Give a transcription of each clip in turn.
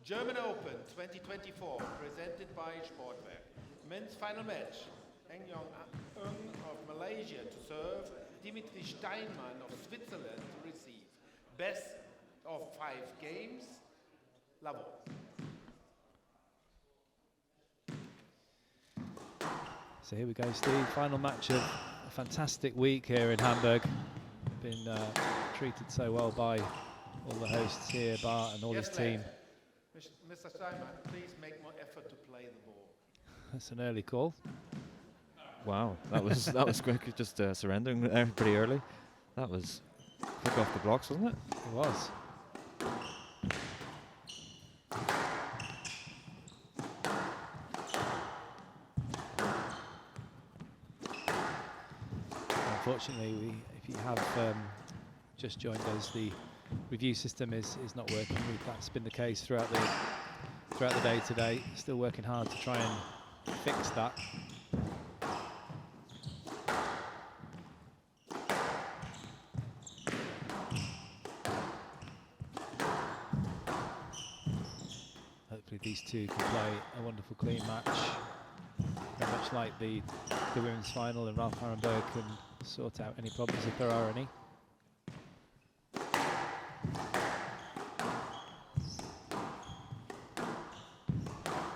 German Open 2024, presented by SQUASHTV. Men's final match. Heng Yong of Malaysia to serve, Dimitri Steinmann of Switzerland to receive. Best of 5 games. Level. So here we go, Steve. Final match of a fantastic week here in Hamburg. Been treated so well by all the hosts here, Bart and all his team. Mr. Steinmann, please make more effort to play the ball. That's an early call. Wow, that was quick. Just surrendering there pretty early. That was quick off the blocks, wasn't it? It was. Unfortunately, if you have just joined us, the review system is not working. That's been the case throughout the day today. Still working hard to try and fix that. Hopefully these two can play a wonderful clean match. Very much like the women's final, and Ralph Harenberg can sort out any problems if there are any.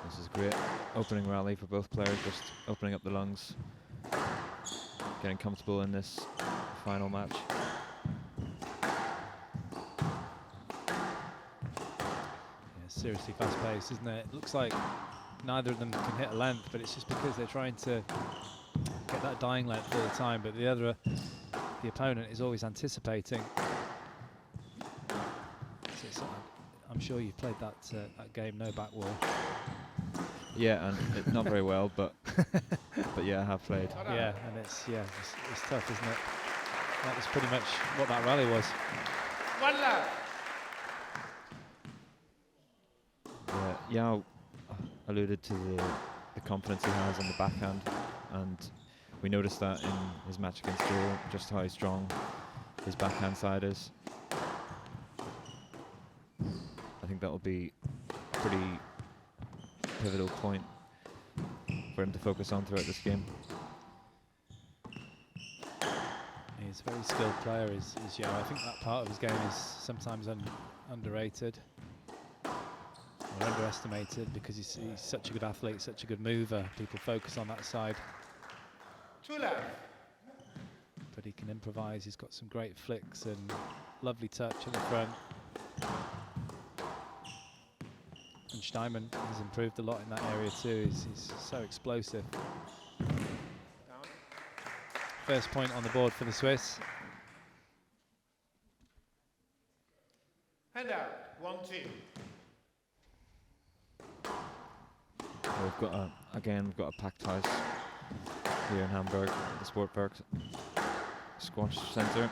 This is a great opening rally for both players, just opening up the lungs, getting comfortable in this final match. Seriously fast pace, isn't it? It looks like neither of them can hit a length, but it's just because they're trying to get that dying length all the time, but the opponent is always anticipating. So I'm sure you've played that game, no back wall. Yeah, and not very well, but yeah, I have played. Yeah, and it's tough, isn't it? That was pretty much what that rally was. One love. Yao alluded to the confidence he has on the backhand, and we noticed that in his match against Joe, just how strong his backhand side is. I think that will be a pretty pivotal point for him to focus on throughout this game. He's a very skilled player, is Yao. I think that part of his game is sometimes underrated. Or underestimated, because he's such a good athlete, such a good mover. People focus on that side. Two left. But he can improvise. He's got some great flicks and lovely touch in the front. And Steinmann has improved a lot in that area too. He's so explosive. Down. First point on the board for the Swiss. Hand out. 1-2. We've got we've got a packed house here in Hamburg, the Sportpark Squash Center.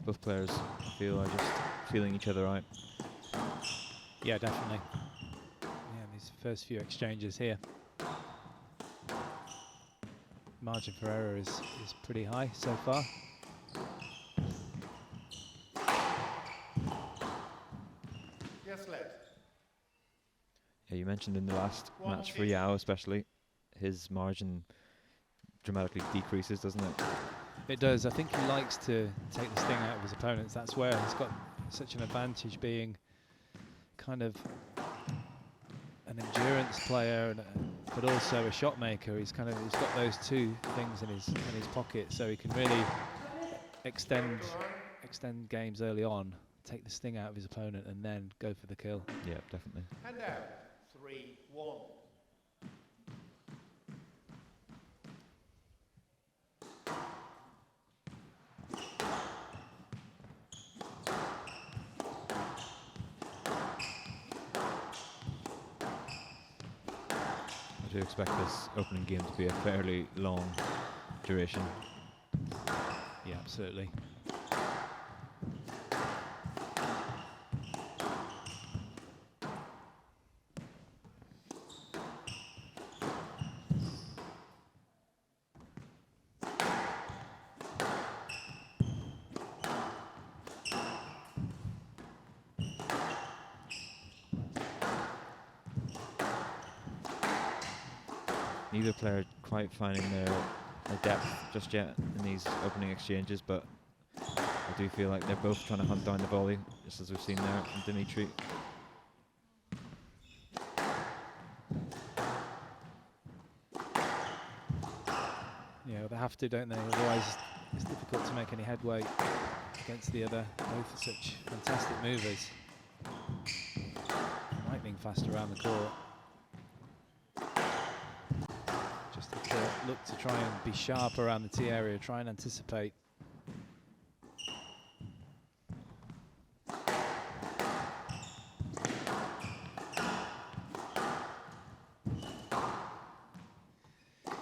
Both players, I feel, are just feeling each other out. Yeah, definitely. Yeah, these first few exchanges here. Margin for error is pretty high so far. Yes, left. Yeah, you mentioned in the last match for Yao especially, his margin dramatically decreases, doesn't it? It does. I think he likes to take the sting out of his opponents. That's where he's got such an advantage, being kind of an endurance player, but also a shot maker. He's got those two things in his pocket, so he can really extend games early on, take the sting out of his opponent, and then go for the kill. Yeah, definitely. Hand out. 3-1. do expect this opening game to be a fairly long duration. Yeah, absolutely. Neither player quite finding their depth just yet in these opening exchanges, but I do feel like they're both trying to hunt down the volley, just as we've seen there from Dimitri. Yeah, they have to, don't they? Otherwise, it's difficult to make any headway against the other. Both are such fantastic movers. Lightning fast around the court. Just have to look to try and be sharp around the tee area, try and anticipate.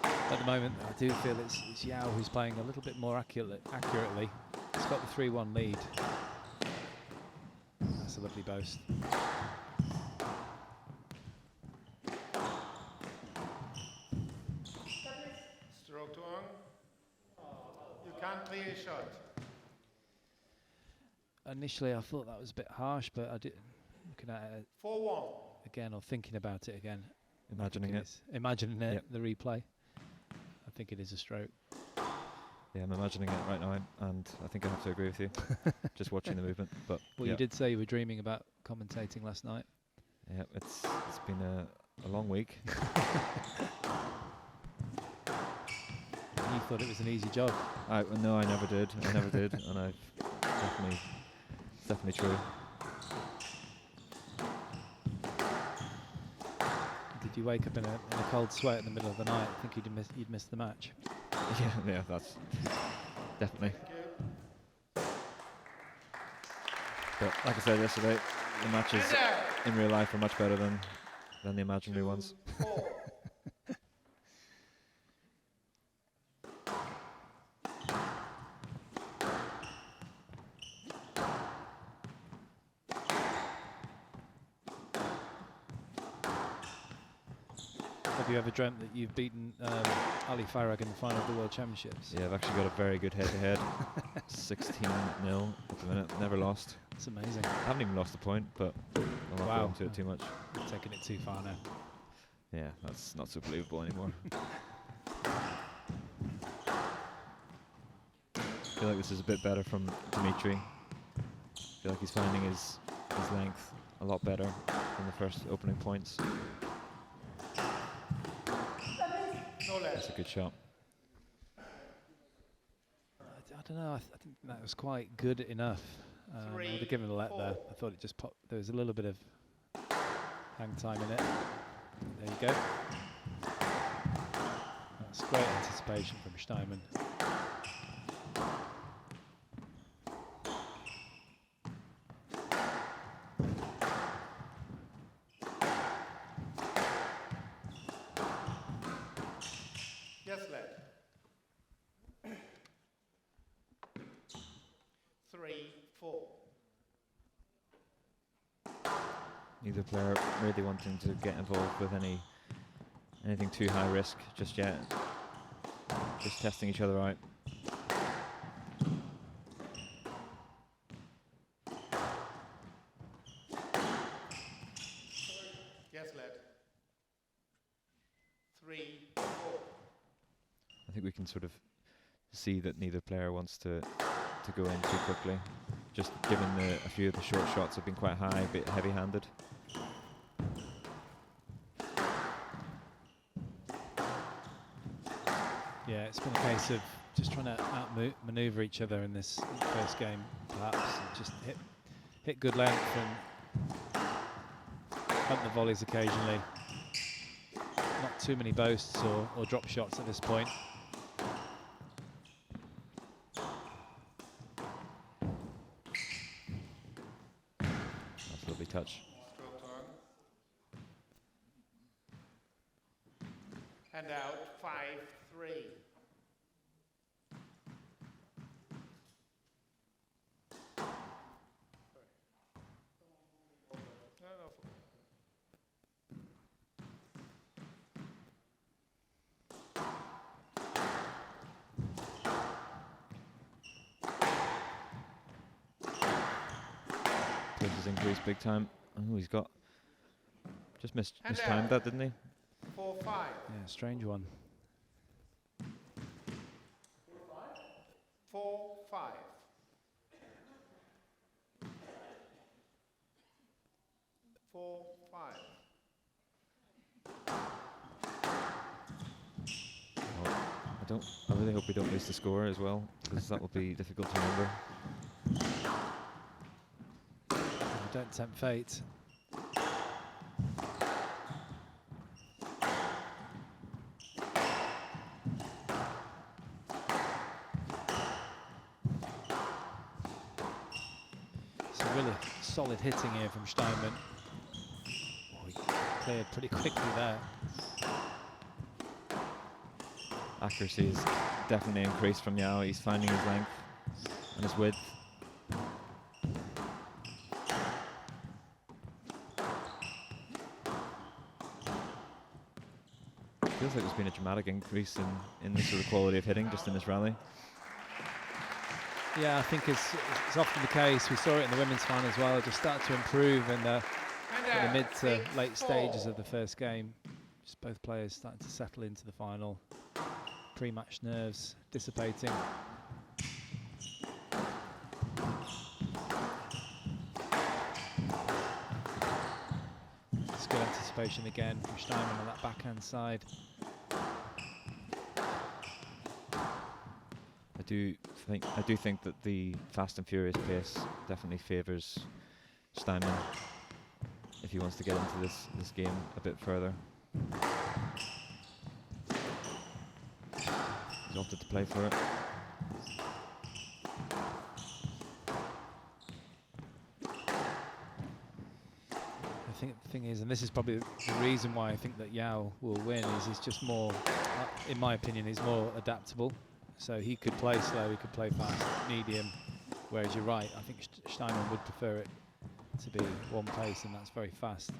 At the moment, I do feel it's Yao who's playing a little bit more accurately. He's got the 3-1 lead. That's a lovely boast. Stroke to on. You can't play a shot. Initially, I thought that was a bit harsh, but I did looking at it 4-1. again, or thinking about it again. Imagining it. Imagining it, Yep. the replay. I think it is a stroke. Yeah, I'm imagining it right now, and I think I have to agree with you. Just watching the movement, but Well, yeah. you did say you were dreaming about commentating last night. Yeah, it's been a long week. You thought it was an easy job. No, I never did. I never did, and I've definitely true. Did you wake up in a cold sweat in the middle of the night? I think you'd missed the match. Yeah, that's definitely. But like I said yesterday, the matches in real life are much better than the imaginary ones. Have you ever dreamt that you've beaten Ali Farag in the final of the World Championships? Yeah, I've actually got a very good head-to-head. 16-0 at the minute. Never lost. It's amazing. I haven't even lost a point, but I'll not go into it too much. You're taking it too far now. Yeah, that's not so believable anymore. I feel like this is a bit better from Dimitri. I feel like he's finding his length a lot better than the first opening points. That's a good shot. I don't know. I think that was quite good enough. I would have given it a let there. I thought it just popped. There was a little bit of hang time in it. There you go. That's great anticipation from Steinmann. Yes, lad. 3-4. Neither player really wanting to get involved with anything too high risk just yet. Just testing each other out. Yes, lad. 3-4. I think we can sort of see that neither player wants to go in too quickly. Just given a few of the short shots have been quite high, a bit heavy-handed. Yeah, it's been a case of just trying to outmaneuver each other in this first game, perhaps, and just hit good length and hunt the volleys occasionally. Not too many boasts or drop shots at this point. That's a lovely touch. Stroke to on. And out 5-3. Pace has increased big time. Oh, he's got just mistimed that, didn't he? 4-5. Yeah, strange one. 4-5. I really hope we don't lose the score as well, because that will be difficult to remember. Don't tempt fate. It's a really solid hitting here from Steinmann. Oh, he cleared pretty quickly there. Accuracy is definitely increased from Yao. He's finding his length and his width. Feels like there's been a dramatic increase in the sort of quality of hitting just in this rally. Yeah, I think it's often the case. We saw it in the women's final as well. Just start to improve in the mid to late stages of the first game. Just both players starting to settle into the final. Pre-match nerves dissipating. It's good anticipation again from Steinmann on that backhand side. I do think that the fast and furious pace definitely favours Steinmann if he wants to get into this game a bit further. He's opted to play for it. I think the thing is, and this is probably the reason why I think that Yao will win, is he's just more, in my opinion, he's more adaptable. So he could play slow, he could play fast, medium. Whereas you're right, I think Steinmann would prefer it to be one pace, and that's very fast.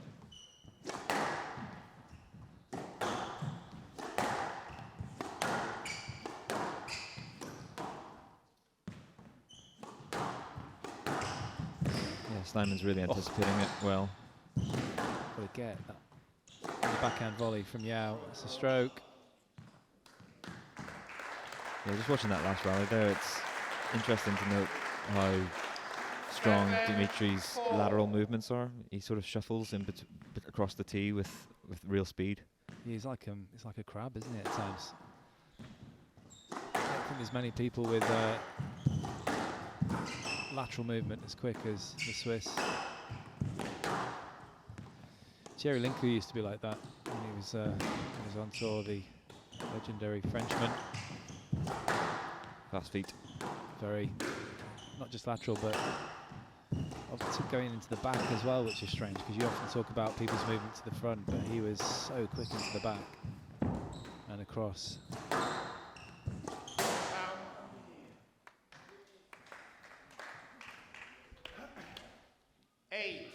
Yeah, Steinmann's really anticipating it well. Got to get that backhand volley from Yao. It's a stroke. Yeah, just watching that last rally there, it's interesting to note how strong Dimitri's lateral movements are. He sort of shuffles in across the tee with real speed. He's like a crab, isn't he, at times? I don't think there's many people with lateral movement as quick as the Swiss. Thierry Lincoln used to be like that when he was on tour, the legendary Frenchman. Fast feet. Very, not just lateral, but obviously going into the back as well, which is strange because you often talk about people's movement to the front, but he was so quick into the back and across. 8-4.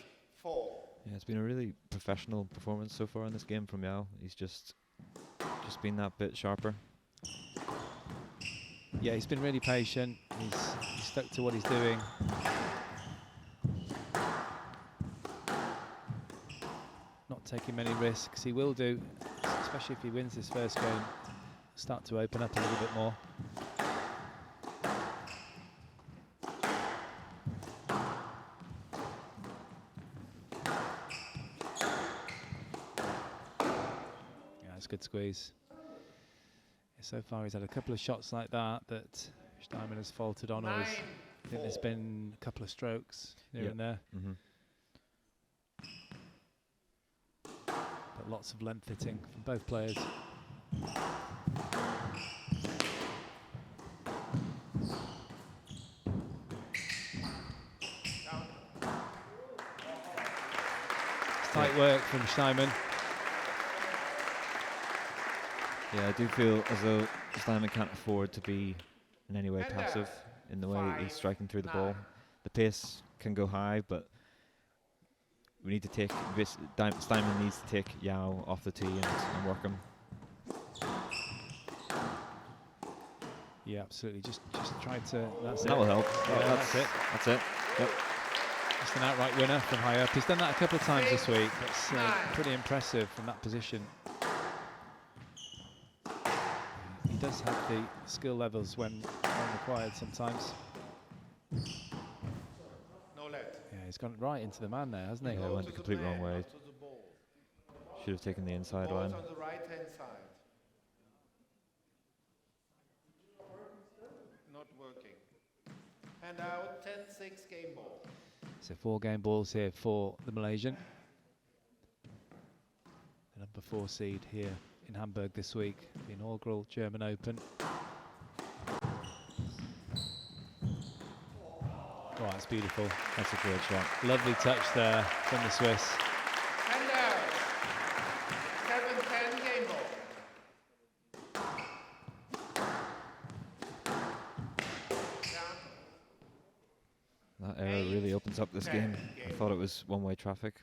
Yeah, it's been a really professional performance so far in this game from Yao. He's just been that bit sharper. Yeah, he's been really patient. He's stuck to what he's doing. Not taking many risks. He will do, especially if he wins this first game. Start to open up a little bit more. Yeah, it's a good squeeze. So far he's had a couple of shots like that Steinmann has faltered on, or I think there's been a couple of strokes here and there. Mm-hmm. But lots of length hitting from both players. It's tight work from Steinmann. Yeah, I do feel as though Steinmann can't afford to be in any way And passive in the way he's 5, striking through the 9. ball. The pace can go high, but we need to take Steinmann needs to take Yao off the tee and work him. Yeah, absolutely. Just try to. That's it. That will help. Yeah, That's it. That's it. Yep. Just an outright winner from high up. He's done that a couple of times this week. That's 9. pretty impressive from that position. He does have the skill levels when required sometimes. No let. Yeah, he's gone right into the man there, hasn't he? Yeah, Go went to the complete wrong man, way. not to the ball. Should have taken the inside Ball's line. on the right-hand side. Not working. And out, 10-6 game ball. So 4 game balls here for the Malaysian. The number 4 seed here in Hamburg this week, the inaugural German Open. Oh, that's beautiful. That's a great shot. Lovely touch there from the Swiss. And out, 7-10 game ball. That error really opens up this game. I thought it was one-way traffic.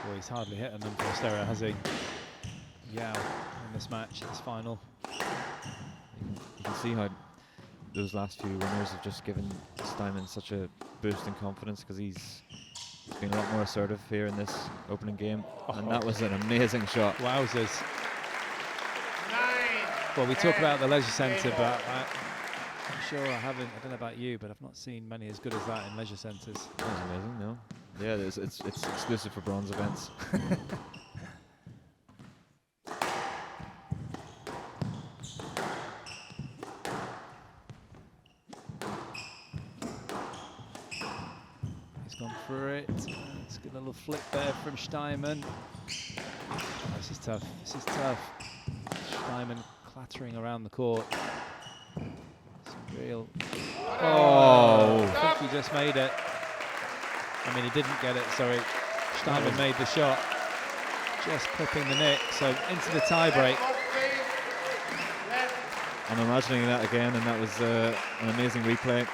Well, he's hardly hit an unforced error, has he? Yao in this match, this final. You can see how those last few winners have just given Steinmann such a boost in confidence, because he's been a lot more assertive here in this opening game. And that was an amazing shot. Wowzers. 9. Well, we talk about the leisure centre, but I'm sure I don't know about you, but I've not seen many as good as that in leisure centres. That was amazing, no? Yeah, it's exclusive for bronze events. He's gone for it. It's a good little flick there from Steinmann. Oh, this is tough. This is tough. Steinmann clattering around the court. Some real. Oh! I think he just made it. I mean, he didn't get it, sorry. Steinmann made the shot. Just clipping the nick, so into the tie break. I'm imagining that again, and that was an amazing replay.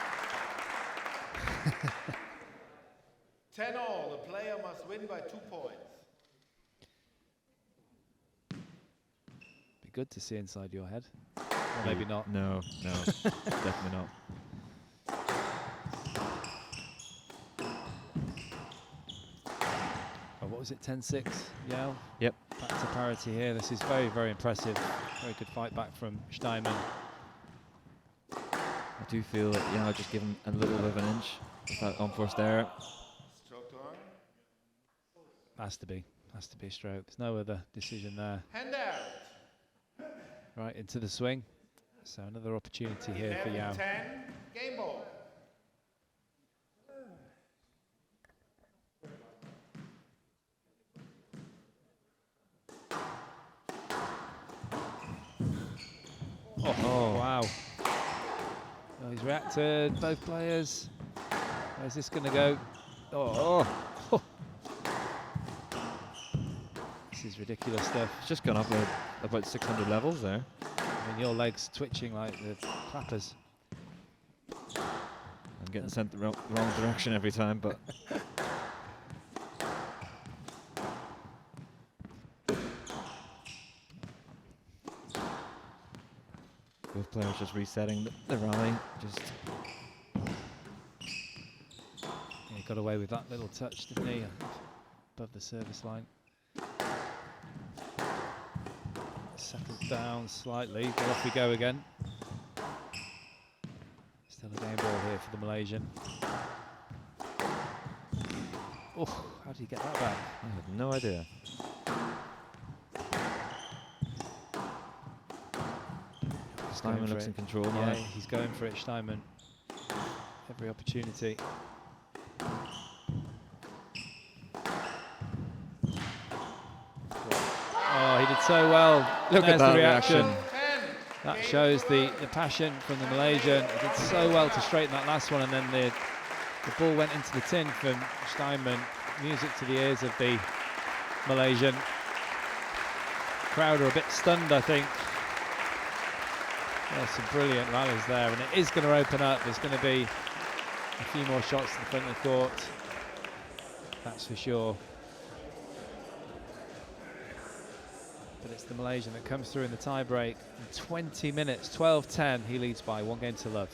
10-all, the player must win by 2 points. Be good to see inside your head. Or maybe not. No, definitely not. Oh, what was it, 10-6, Yao? Yep. Back to parity here. This is very, very impressive. Very good fight back from Steinmann. I do feel that Yao just give him a little bit of an inch with that unforced error. Stroke to arm. Has to be a stroke. There's no other decision there. Hand out. Right into the swing. So another opportunity here for Yao. 11-10 game ball. Oh, wow. Oh, he's reacted, both players. Where's this going to go? Oh. This is ridiculous stuff. It's just gone up about 600 levels there. I mean, your legs twitching like the clappers. I'm getting sent the wrong direction every time, but both players just resetting the rally. Just He got away with that little touch, didn't he? Above the service line. Settled down slightly, but off we go again. Still a game ball here for the Malaysian. Oh, how did he get that back? I have no idea. Steinmann looks in control now. Yeah, he's going for it, Steinmann. Every opportunity. Oh, he did so well. Look at There's that the reaction. 10. That shows the passion from the Malaysian. He did so well to straighten that last one, and then the ball went into the tin from Steinmann. Music to the ears of the Malaysian. crowd are a bit stunned, I think. There's some brilliant rallies there, and it is going to open up. There's going to be a few more shots to the front of the court, that's for sure. But it's the Malaysian that comes through in the tie break. In 20 minutes, 12-10, he leads by 1 game to love.